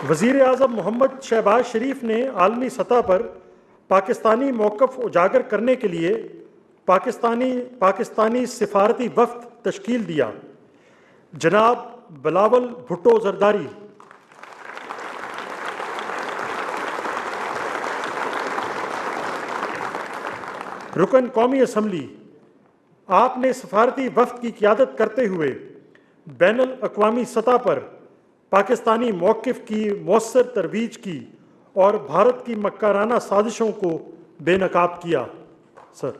وزیر اعظم محمد شہباز شریف نے عالمی سطح پر پاکستانی موقف اجاگر کرنے کے لیے پاکستانی سفارتی وفد تشکیل دیا۔ جناب بلاول بھٹو زرداری، رکن قومی اسمبلی، آپ نے سفارتی وفد کی قیادت کرتے ہوئے بین الاقوامی سطح پر پاکستانی موقف کی مؤثر ترویج کی اور بھارت کی مکرانہ سازشوں کو بے نقاب کیا۔ سر